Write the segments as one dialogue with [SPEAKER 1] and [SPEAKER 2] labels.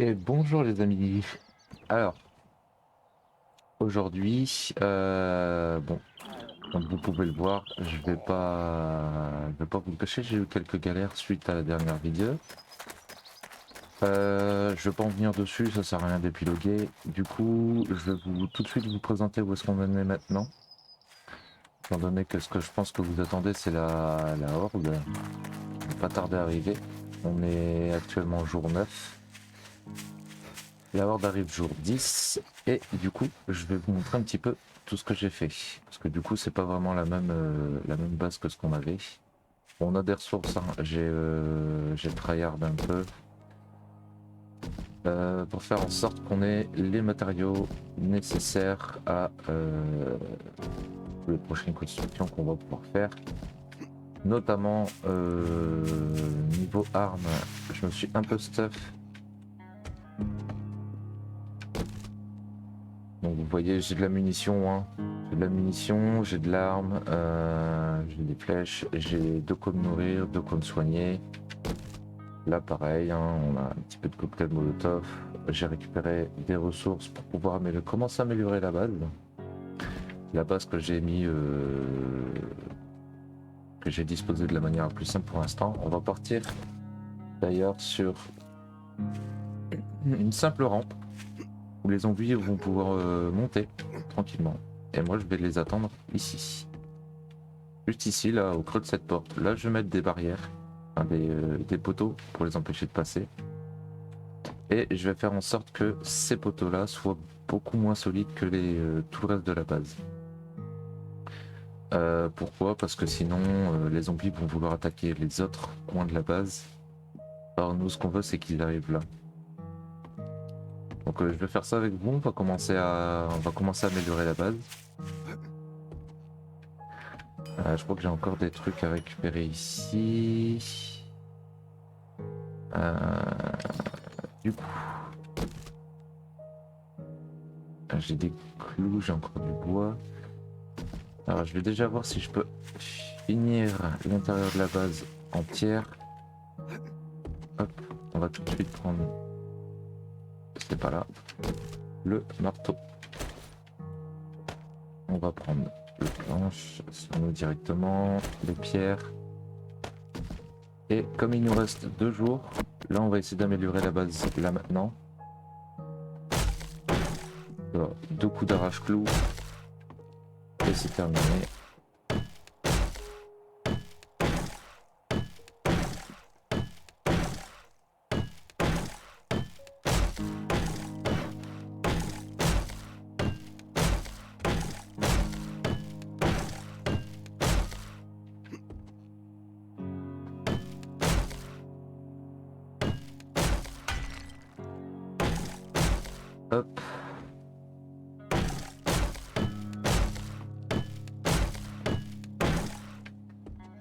[SPEAKER 1] Et bonjour les amis. Alors, aujourd'hui, bon, comme vous pouvez le voir, je vais pas vous le cacher, j'ai eu quelques galères suite à la dernière vidéo. Je vais pas en venir dessus, ça sert à rien d'épiloguer. Du coup, je vais tout de suite vous présenter où est-ce qu'on en est maintenant. Étant donné que ce que je pense que vous attendez, c'est la horde. On va pas tarder à arriver. On est actuellement jour 9. La horde arrive jour 10 et du coup je vais vous montrer un petit peu tout ce que j'ai fait parce que du coup c'est pas vraiment la même base que ce qu'on avait. On a des ressources, hein. J'ai tryhard un peu pour faire en sorte qu'on ait les matériaux nécessaires à les prochaines constructions qu'on va pouvoir faire. Notamment niveau armes, je me suis un peu stuff. Donc vous voyez, j'ai de la munition, hein. J'ai de la munition, j'ai de l'arme, j'ai des flèches, j'ai 2 cônes nourrir, 2 cônes soigner. Là pareil, hein, on a un petit peu de cocktail molotov. J'ai récupéré des ressources pour pouvoir commencer à améliorer la base. La base que j'ai mis, que j'ai disposé de la manière la plus simple pour l'instant. On va partir d'ailleurs sur une simple rampe où les zombies vont pouvoir monter tranquillement. Et moi je vais les attendre ici. Juste ici, là, au creux de cette porte. Là je vais mettre des barrières, enfin, des poteaux pour les empêcher de passer. Et je vais faire en sorte que ces poteaux là soient beaucoup moins solides que tout le reste de la base. Pourquoi? Parce que sinon les zombies vont vouloir attaquer les autres coins de la base. Alors nous ce qu'on veut c'est qu'ils arrivent là. Donc je vais faire ça avec vous, on va commencer à améliorer la base. Je crois que j'ai encore des trucs à récupérer ici. Du coup, j'ai des clous, j'ai encore du bois. Alors je vais déjà voir si je peux finir l'intérieur de la base entière. Hop, on va tout de suite prendre, c'est pas là, le marteau. On va prendre le planche sur nous directement, les pierres. Et comme il nous reste 2 jours, là on va essayer d'améliorer la base là maintenant. Alors, 2 coups d'arrache-clou et c'est terminé. Hop.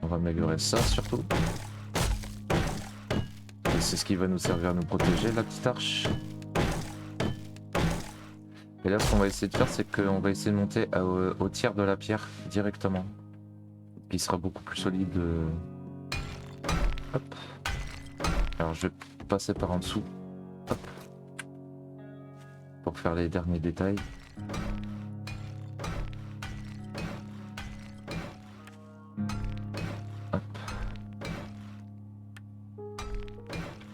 [SPEAKER 1] On va améliorer ça surtout. C'est ce qui va nous servir à nous protéger, la petite arche. Et là, ce qu'on va essayer de faire, c'est qu'on va essayer de monter au tiers de la pierre directement. Qui sera beaucoup plus solide. Hop. Alors, je vais passer par en dessous. Hop. Pour faire les derniers détails. Hop.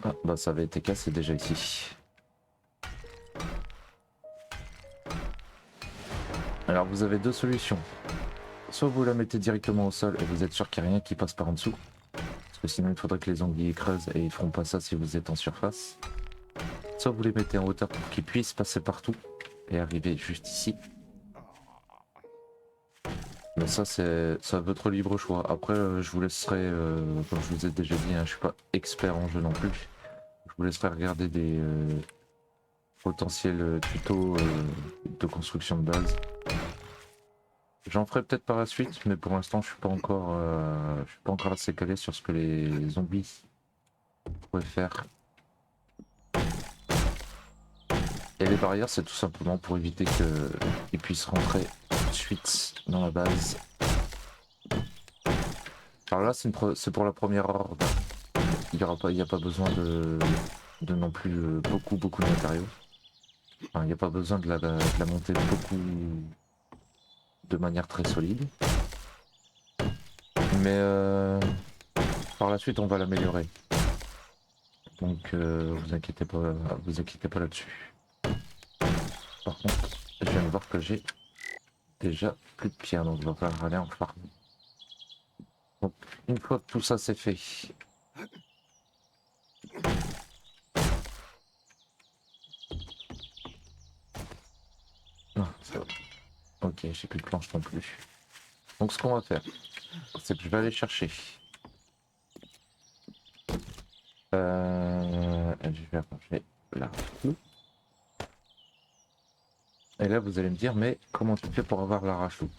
[SPEAKER 1] Ah, bah ça avait été cassé déjà ici. Alors vous avez 2 solutions. Soit vous la mettez directement au sol et vous êtes sûr qu'il n'y a rien qui passe par en dessous. Parce que sinon il faudrait que les zombies creusent et ils feront pas ça si vous êtes en surface. Soit vous les mettez en hauteur pour qu'ils puissent passer partout et arriver juste ici. Mais ça c'est votre libre choix. Après je vous laisserai, comme je vous ai déjà dit, hein, je suis pas expert en jeu non plus. Je vous laisserai regarder des potentiels tutos de construction de base. J'en ferai peut-être par la suite, mais pour l'instant je suis pas encore assez calé sur ce que les zombies pourraient faire. Et les barrières, c'est tout simplement pour éviter qu'ils puissent rentrer tout de suite dans la base. Alors là, c'est pour la première horde. Il n'y a pas besoin de de non plus beaucoup de matériaux. Enfin, il n'y a pas besoin de la monter beaucoup de manière très solide. Mais par la suite on va l'améliorer. Donc vous inquiétez pas là-dessus. Par contre, je viens de voir que j'ai déjà plus de pierres, donc il va falloir aller en farmer. Donc une fois que tout ça c'est fait, non, ça va. Ok, j'ai plus de planches non plus. Donc ce qu'on va faire, c'est que je vais aller chercher. Je vais arranger là. Et là vous allez me dire, mais comment tu fais pour avoir l'arrache-loup?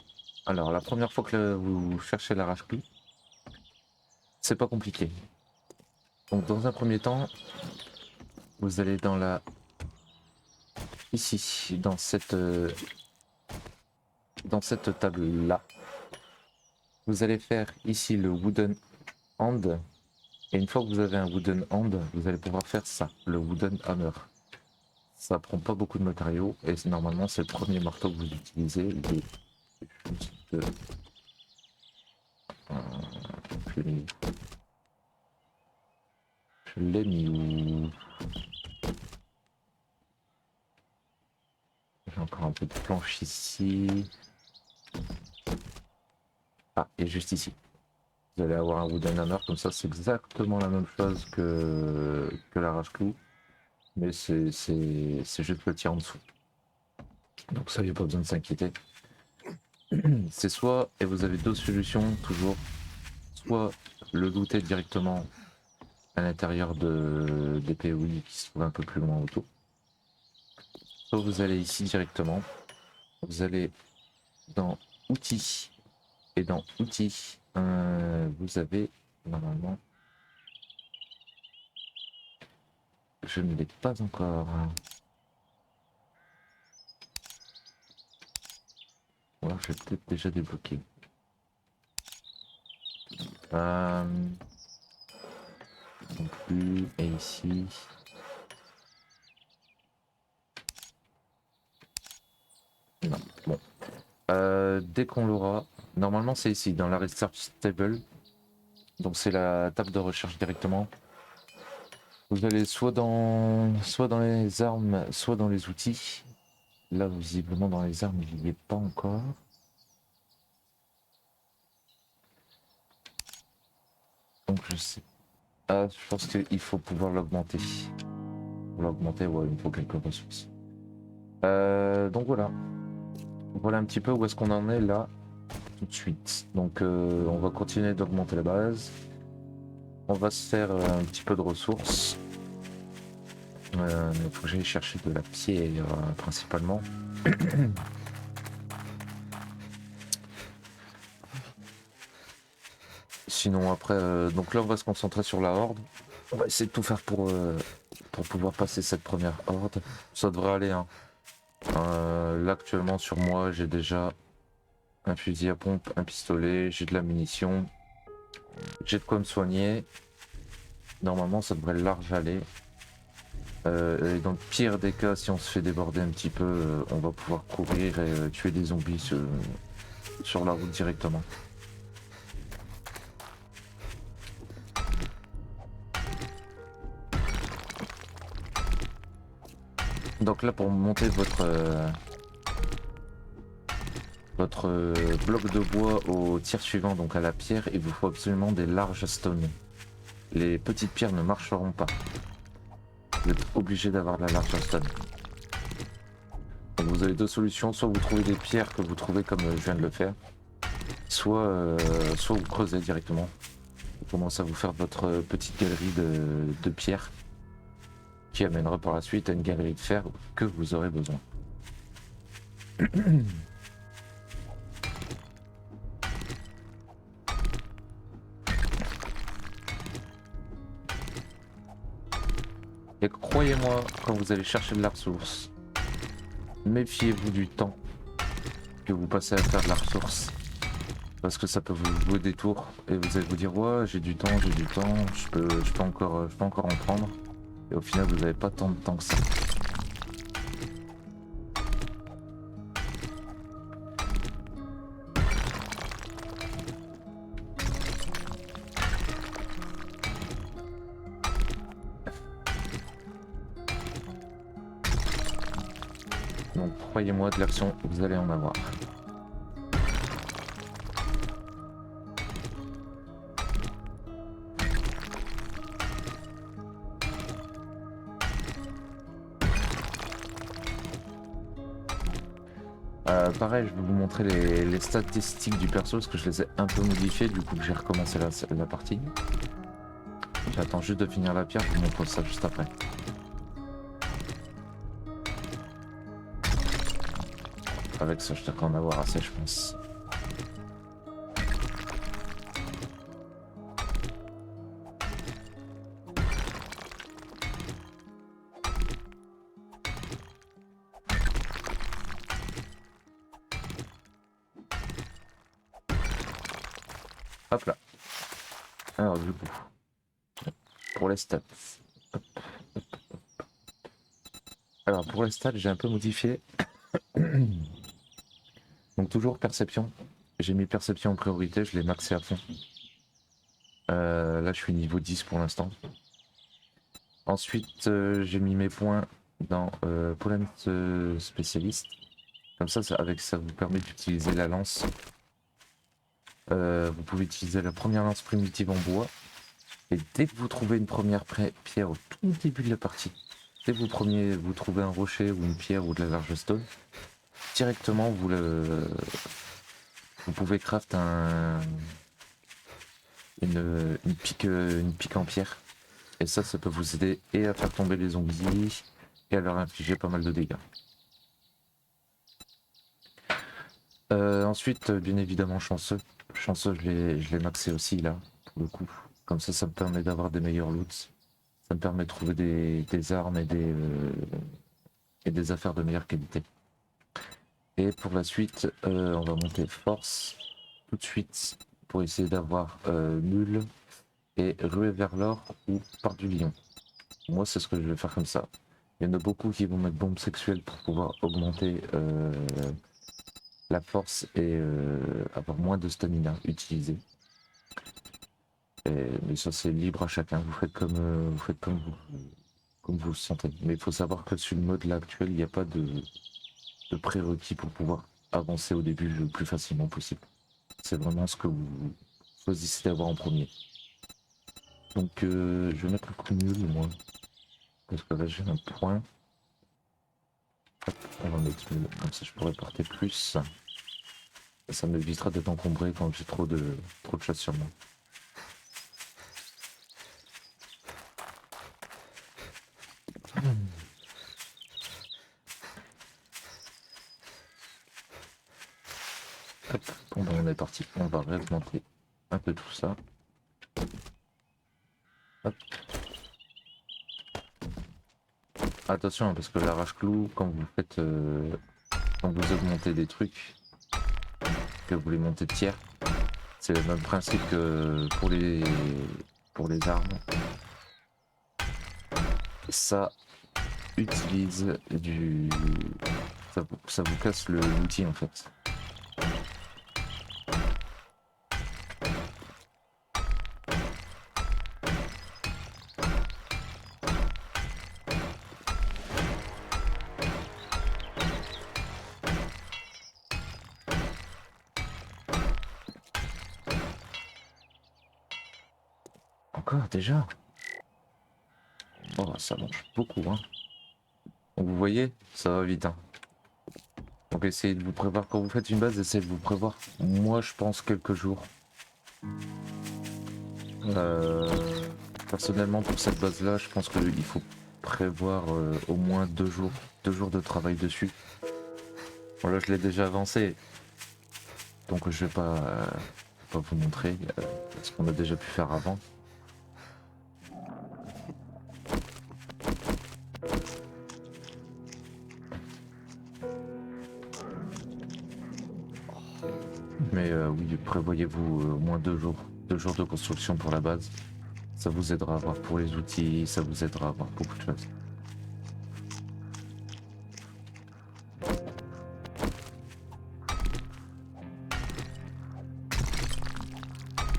[SPEAKER 1] Alors la première fois que vous cherchez l'arrache-loup, c'est pas compliqué. Donc dans un premier temps, vous allez dans la... Ici, dans cette table-là. Vous allez faire ici le wooden hand. Et une fois que vous avez un wooden hand, vous allez pouvoir faire ça, le wooden hammer. Ça prend pas beaucoup de matériaux et normalement c'est le premier marteau que vous utilisez. Il est juste... je l'ai mis où? J'ai encore un peu de planche ici. Ah, et juste ici. Vous allez avoir un wooden hammer, comme ça c'est exactement la même chose que l'arrache-clou. Mais c'est juste le tir en dessous. Donc ça, il n'y a pas besoin de s'inquiéter. C'est soit, et vous avez deux solutions toujours, soit le looter directement à l'intérieur des POI qui se trouvent un peu plus loin autour. Soit vous allez ici directement, vous allez dans outils, et dans outils, vous avez normalement, je ne l'ai pas encore. Alors je vais peut-être déjà débloquer. Non plus, et ici. Non, bon. Dès qu'on l'aura, normalement c'est ici, dans la research table. Donc c'est la table de recherche directement. Vous allez soit dans les armes, soit dans les outils. Là, visiblement dans les armes, il n'y est pas encore. Donc je sais. Ah, je pense qu'il faut pouvoir l'augmenter. Pour l'augmenter, ouais, il me faut quelques ressources. Donc voilà. Voilà un petit peu où est-ce qu'on en est là, tout de suite. Donc on va continuer d'augmenter la base. On va se faire un petit peu de ressources. Il faut que j'aille chercher de la pierre principalement. Sinon après, donc là on va se concentrer sur la horde. On va essayer de tout faire pour pouvoir passer cette première horde. Ça devrait aller. Hein. Là actuellement sur moi j'ai déjà un fusil à pompe, un pistolet, j'ai de la munition. J'ai de quoi me soigner. Normalement ça devrait large aller. Et dans le pire des cas, si on se fait déborder un petit peu, on va pouvoir courir et tuer des zombies sur la route directement. Donc là pour monter votre bloc de bois au tir suivant, donc à la pierre, il vous faut absolument des larges stones. Les petites pierres ne marcheront pas. Vous êtes obligé d'avoir de la large stone. Donc vous avez deux solutions, soit vous trouvez des pierres que vous trouvez comme je viens de le faire, soit vous creusez directement. Vous commencez à vous faire votre petite galerie de pierres qui amènera par la suite à une galerie de fer que vous aurez besoin. Et croyez-moi, quand vous allez chercher de la ressource, méfiez-vous du temps que vous passez à faire de la ressource. Parce que ça peut vous jouer des tours et vous allez vous dire ouais j'ai du temps, je peux encore en prendre. Et au final, vous n'avez pas tant de temps que ça. Donc croyez-moi, de l'action, vous allez en avoir. Pareil, je vais vous montrer les statistiques du perso parce que je les ai un peu modifiées du coup que j'ai recommencé la partie. J'attends juste de finir la pierre, je vous montre ça juste après. Avec ça, je devrais en avoir assez, je pense. Hop là. Alors du coup, pour les stats. Hop, hop, hop. Alors pour les stats, j'ai un peu modifié. Donc toujours perception. J'ai mis perception en priorité, je l'ai maxé à fond. Là je suis niveau 10 pour l'instant. Ensuite j'ai mis mes points dans Polemt spécialiste. Comme ça, avec ça vous permet d'utiliser la lance. Vous pouvez utiliser la première lance primitive en bois. Et dès que vous trouvez une première pierre au tout début de la partie, dès que vous trouvez un rocher ou une pierre ou de la large stone, directement vous pouvez craft une pique en pierre. Et ça peut vous aider et à faire tomber les zombies et à leur infliger pas mal de dégâts. Ensuite, bien évidemment, chanceux. Chanceux, je l'ai maxé aussi là, pour le coup. Comme ça me permet d'avoir des meilleurs loots. Ça me permet de trouver des armes et des affaires de meilleure qualité. Et pour la suite, on va monter force tout de suite pour essayer d'avoir nul et ruer vers l'or ou par du lion. Moi, c'est ce que je vais faire comme ça. Il y en a beaucoup qui vont mettre bombe sexuelle pour pouvoir augmenter la force et avoir moins de stamina utilisé. Mais ça c'est libre à chacun, vous faites comme vous le sentez. Mais il faut savoir que sur le mode là actuel, il n'y a pas de prérequis pour pouvoir avancer au début le plus facilement possible. C'est vraiment ce que vous choisissez d'avoir en premier. Donc je vais mettre le coup nul moi. Parce que là j'ai un point. Hop, on va mettre nul, comme ça je pourrais porter plus. Ça m'évitera d'être encombré quand j'ai trop de choses sur moi. Hop, bon ben on est parti, on va réaugmenter un peu tout ça. Hop. Attention parce que l'arrache-clou, quand vous faites quand vous augmentez des trucs, que vous les montez de tiers, c'est le même principe que pour les armes. Ça utilise du... Ça vous casse l'outil en fait. Encore déjà? Oh ça mange beaucoup hein. Donc vous voyez, ça va vite hein. Donc essayez de vous prévoir quand vous faites une base, essayez de vous prévoir. Moi je pense quelques jours. Personnellement pour cette base là, je pense qu'il faut prévoir au moins 2 jours. 2 jours de travail dessus. Bon là je l'ai déjà avancé. Donc je vais pas vous montrer ce qu'on a déjà pu faire avant. Mais oui, prévoyez-vous au moins 2 jours. 2 jours de construction pour la base. Ça vous aidera à voir pour les outils, ça vous aidera à voir beaucoup de choses.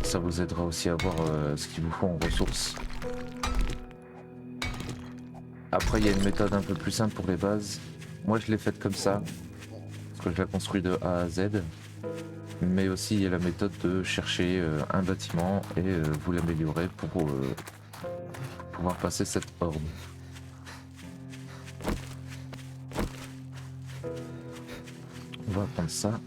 [SPEAKER 1] Ça vous aidera aussi à voir ce qu'il vous faut en ressources. Après, il y a une méthode un peu plus simple pour les bases. Moi, je l'ai faite comme ça, parce que je la construis de A à Z. Mais aussi, il y a la méthode de chercher un bâtiment et vous l'améliorer pour pouvoir passer cette horde. On va prendre ça.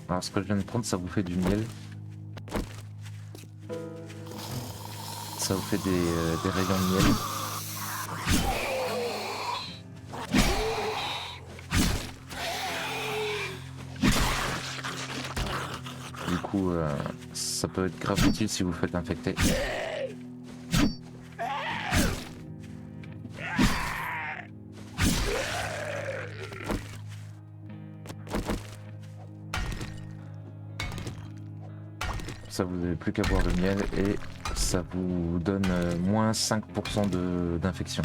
[SPEAKER 1] Alors, ce que je viens de prendre, ça vous fait du miel. Ça vous fait des rayons de miel. Du coup, ça peut être grave utile si vous faites infecter. Ça, vous n'avez plus qu'à boire le miel et ça vous donne moins 5% d'infection.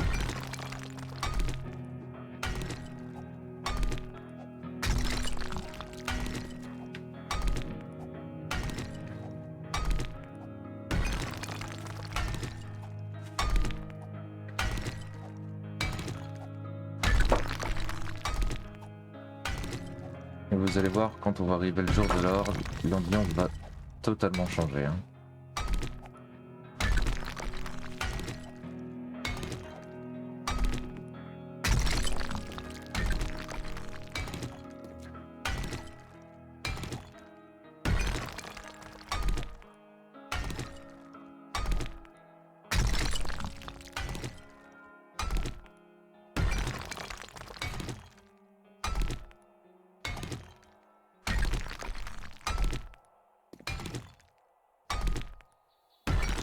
[SPEAKER 1] Et vous allez voir, quand on va arriver le jour de l'horde, l'ambiance va totalement changer. Hein.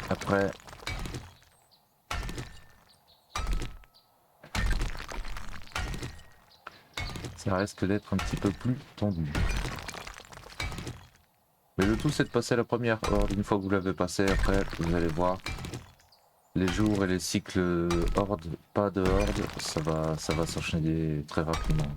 [SPEAKER 1] Après, ça risque d'être un petit peu plus tendu. Mais le tout, c'est de passer la première horde. Une fois que vous l'avez passé, après, vous allez voir les jours et les cycles horde, pas de horde, ça va s'enchaîner très rapidement.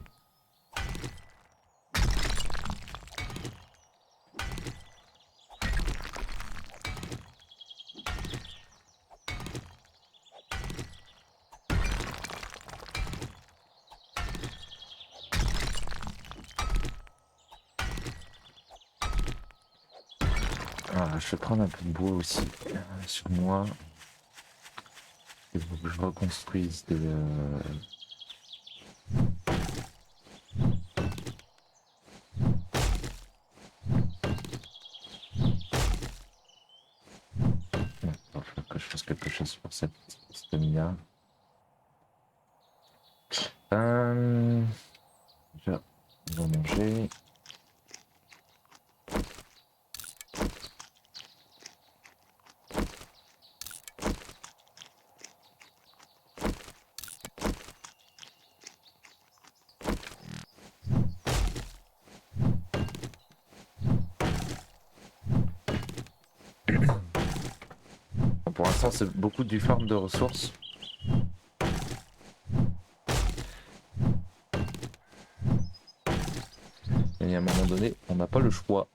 [SPEAKER 1] Voilà, je vais prendre un peu de bois aussi sur moi. Il faut que je reconstruise des... Non, il faut que je fasse quelque chose pour cette stamina. Déjà, on va manger. Bon, pour l'instant, c'est beaucoup du farm de ressources. Et à un moment donné, on n'a pas le choix.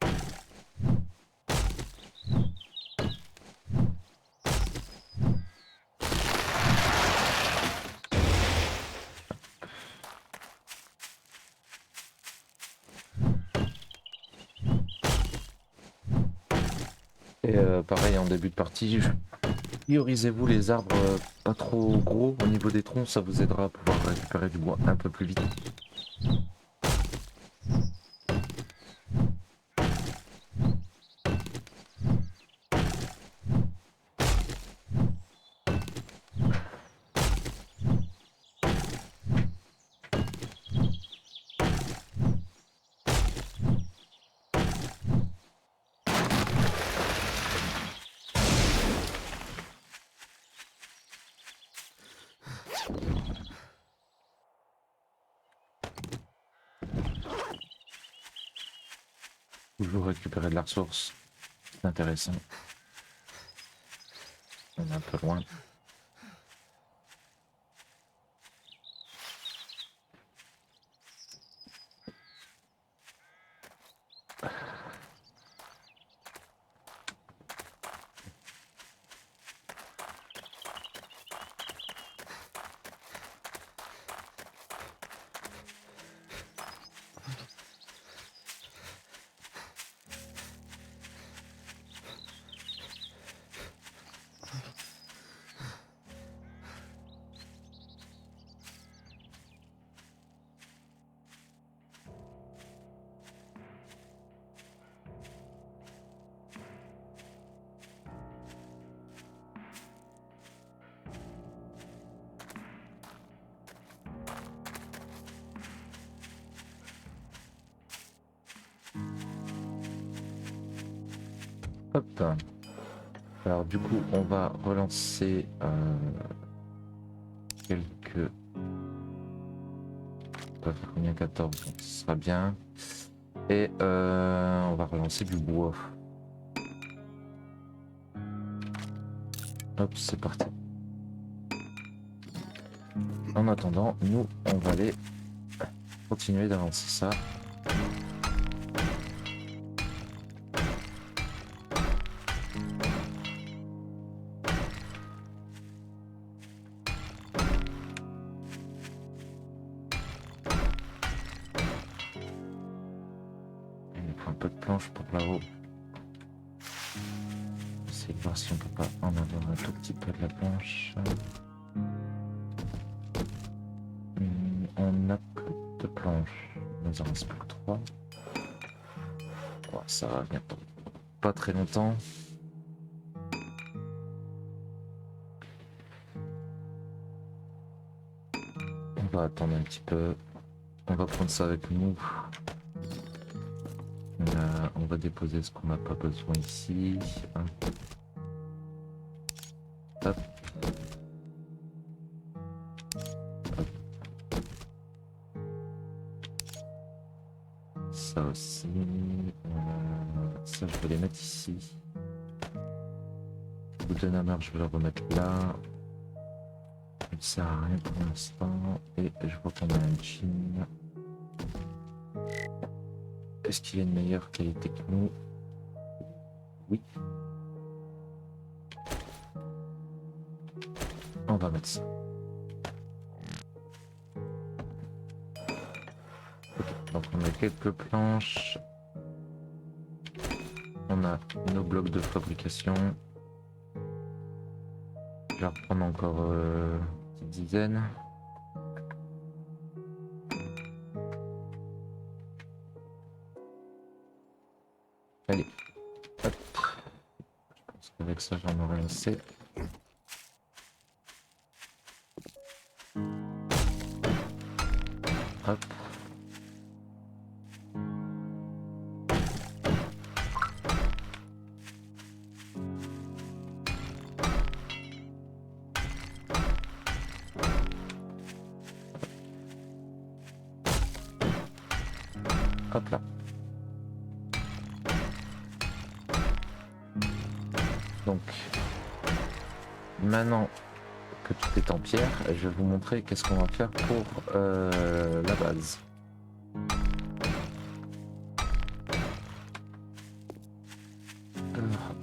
[SPEAKER 1] Et pareil, en début de partie, priorisez-vous les arbres pas trop gros au niveau des troncs, ça vous aidera à pouvoir récupérer du bois un peu plus vite. Toujours récupérer de la ressource. C'est intéressant. On est un peu loin. Hop. Alors du coup, on va relancer quelques... On va faire combien? 14, donc ce sera bien. Et on va relancer du bois. Hop, c'est parti. En attendant, nous, on va aller continuer d'avancer ça. Il nous faut un peu de planche pour là-haut. Essayer de voir si on peut pas en avoir un tout petit peu de la planche. On a plus de planches. Il nous en reste plus que 3. Bon, ça va bientôt. Pas très longtemps. On va attendre un petit peu. On va prendre ça avec nous. On va déposer ce qu'on n'a pas besoin ici. Hop. Hop. Ça aussi. Ça, je vais les mettre ici. Le dynamite, je vais le remettre là. Ça ne sert à rien pour l'instant. Et je vois qu'on a un jean. Est-ce qu'il y a une meilleure qualité que nous? Oui. On va mettre ça. Ok, donc on a quelques planches. On a nos blocs de fabrication. Je vais reprendre encore une petite dizaine. Allez, hop. Je pense qu'avec ça j'en aurai assez. Hop. Hop là. Donc, maintenant que tout est en pierre, je vais vous montrer qu'est-ce qu'on va faire pour la base. Alors,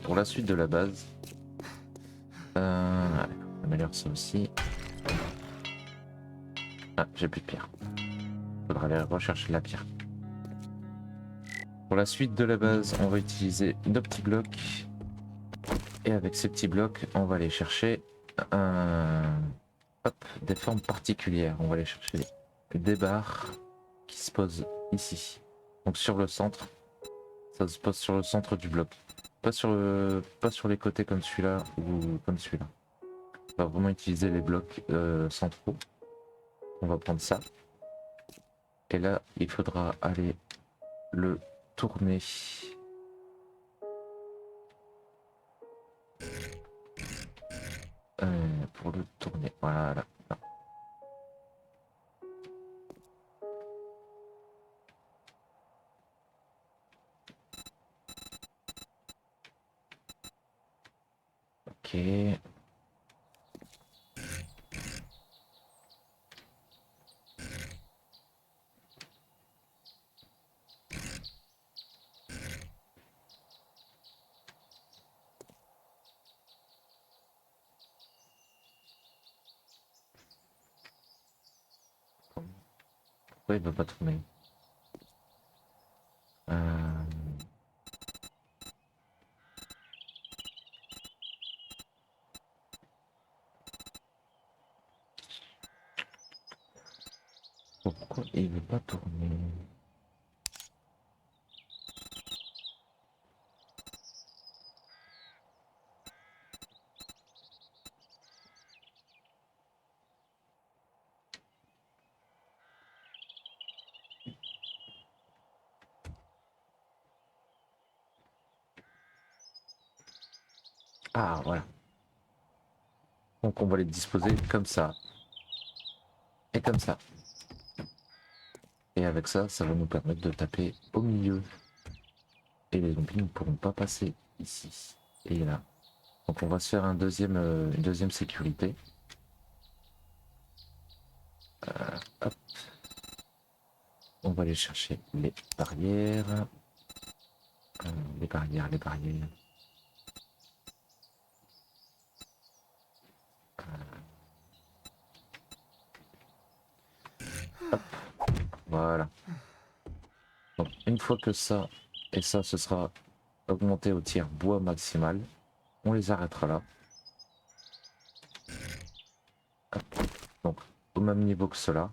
[SPEAKER 1] pour la suite de la base, allez, on améliore ça aussi. Ah, j'ai plus de pierre. Faudra aller rechercher la pierre. Pour la suite de la base, on va utiliser nos petits blocs. Et avec ces petits blocs, on va aller chercher des formes particulières. On va aller chercher des barres qui se posent ici. Donc sur le centre. Ça se pose sur le centre du bloc. Pas sur les côtés comme celui-là ou comme celui-là. On va vraiment utiliser les blocs centraux. On va prendre ça. Et là, il faudra aller le tourner. Pour le tourner, voilà. Ok. Pourquoi il veut pas tourner? Euh, Pourquoi il veut pas tourner? Ah, voilà. Donc on va les disposer comme ça. Et comme ça. Et avec ça, ça va nous permettre de taper au milieu. Et les zombies ne pourront pas passer ici et là. Donc on va se faire une deuxième sécurité. Hop. On va aller chercher les barrières. Les barrières, les barrières. Hop. Voilà. Donc une fois que ça et ça, ce sera augmenté au tiers bois maximal, on les arrêtera là. Hop. Donc au même niveau que cela.